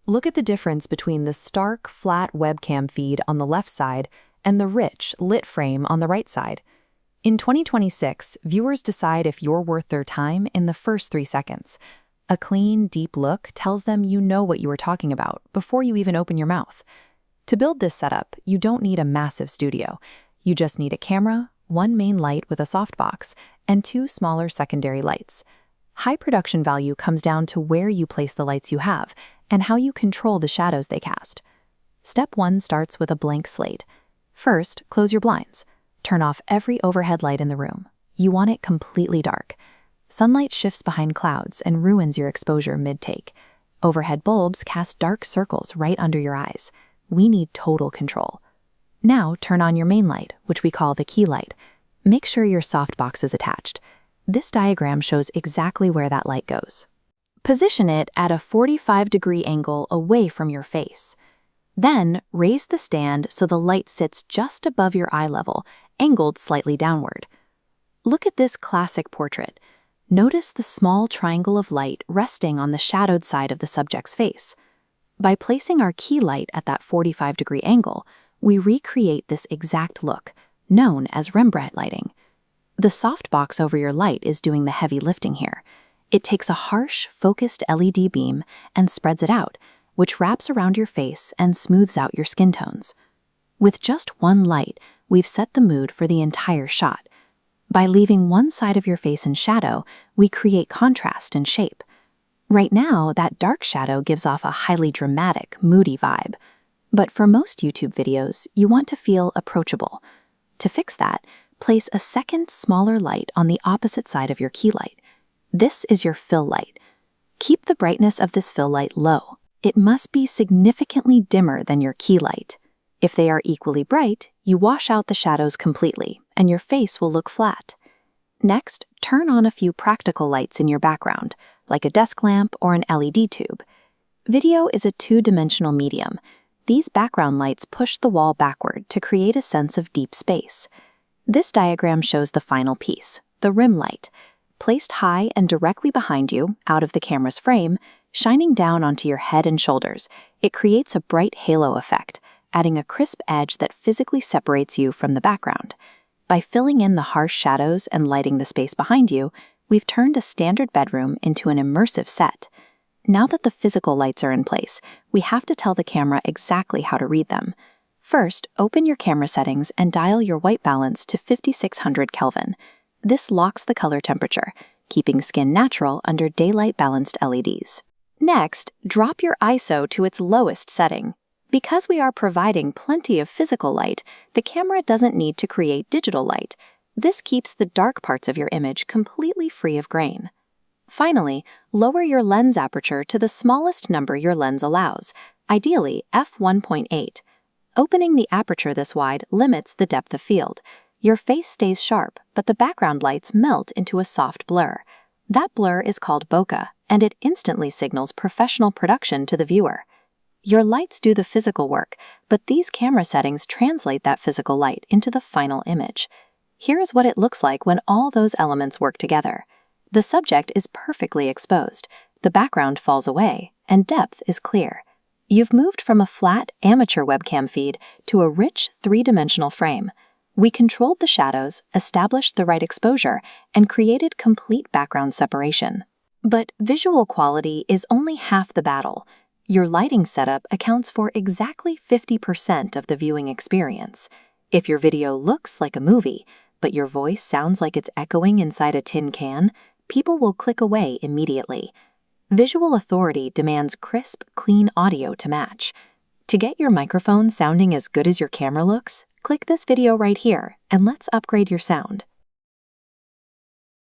Look at the difference between the stark, flat webcam feed on the left side and the rich, lit frame on the right side. In 2026, viewers decide if you're worth their time in the first 3 seconds. A clean, deep look tells them you know what you are talking about before you even open your mouth. To build this setup, you don't need a massive studio. You just need a camera, one main light with a softbox, and 2 smaller secondary lights. High production value comes down to where you place the lights you have and how you control the shadows they cast. Step 1 starts with a blank slate. First, close your blinds. Turn off every overhead light in the room. You want it completely dark. Sunlight shifts behind clouds and ruins your exposure mid-take. Overhead bulbs cast dark circles right under your eyes. We need total control. Now turn on your main light, which we call the key light. Make sure your softbox is attached. This diagram shows exactly where that light goes. Position it at a 45-degree angle away from your face. Then raise the stand so the light sits just above your eye level, angled slightly downward. Look at this classic portrait. Notice the small triangle of light resting on the shadowed side of the subject's face. By placing our key light at that 45-degree angle, we recreate this exact look, known as Rembrandt lighting. The softbox over your light is doing the heavy lifting here. It takes a harsh, focused LED beam and spreads it out, which wraps around your face and smooths out your skin tones. With just one light, we've set the mood for the entire shot. By leaving one side of your face in shadow, we create contrast and shape. Right now, that dark shadow gives off a highly dramatic, moody vibe. But for most YouTube videos, you want to feel approachable. To fix that, place a second, smaller light on the opposite side of your key light. This is your fill light. Keep the brightness of this fill light low. It must be significantly dimmer than your key light. If they are equally bright, you wash out the shadows completely, and your face will look flat. Next, turn on a few practical lights in your background, like a desk lamp or an LED tube. Video is a 2-dimensional medium. These background lights push the wall backward to create a sense of deep space. This diagram shows the final piece, the rim light. Placed high and directly behind you, out of the camera's frame, shining down onto your head and shoulders, it creates a bright halo effect, adding a crisp edge that physically separates you from the background. By filling in the harsh shadows and lighting the space behind you, we've turned a standard bedroom into an immersive set. Now that the physical lights are in place, we have to tell the camera exactly how to read them. First, open your camera settings and dial your white balance to 5600 Kelvin. This locks the color temperature, keeping skin natural under daylight-balanced LEDs. Next, drop your ISO to its lowest setting. Because we are providing plenty of physical light, the camera doesn't need to create digital light. This keeps the dark parts of your image completely free of grain. Finally, lower your lens aperture to the smallest number your lens allows, ideally f1.8. Opening the aperture this wide limits the depth of field. Your face stays sharp, but the background lights melt into a soft blur. That blur is called bokeh, and it instantly signals professional production to the viewer. Your lights do the physical work, but these camera settings translate that physical light into the final image. Here is what it looks like when all those elements work together. The subject is perfectly exposed, the background falls away, and depth is clear. You've moved from a flat, amateur webcam feed to a rich, 3-dimensional frame. We controlled the shadows, established the right exposure, and created complete background separation. But visual quality is only half the battle. Your lighting setup accounts for exactly 50% of the viewing experience. If your video looks like a movie, but your voice sounds like it's echoing inside a tin can, people will click away immediately. Visual authority demands crisp, clean audio to match. To get your microphone sounding as good as your camera looks, click this video right here and let's upgrade your sound.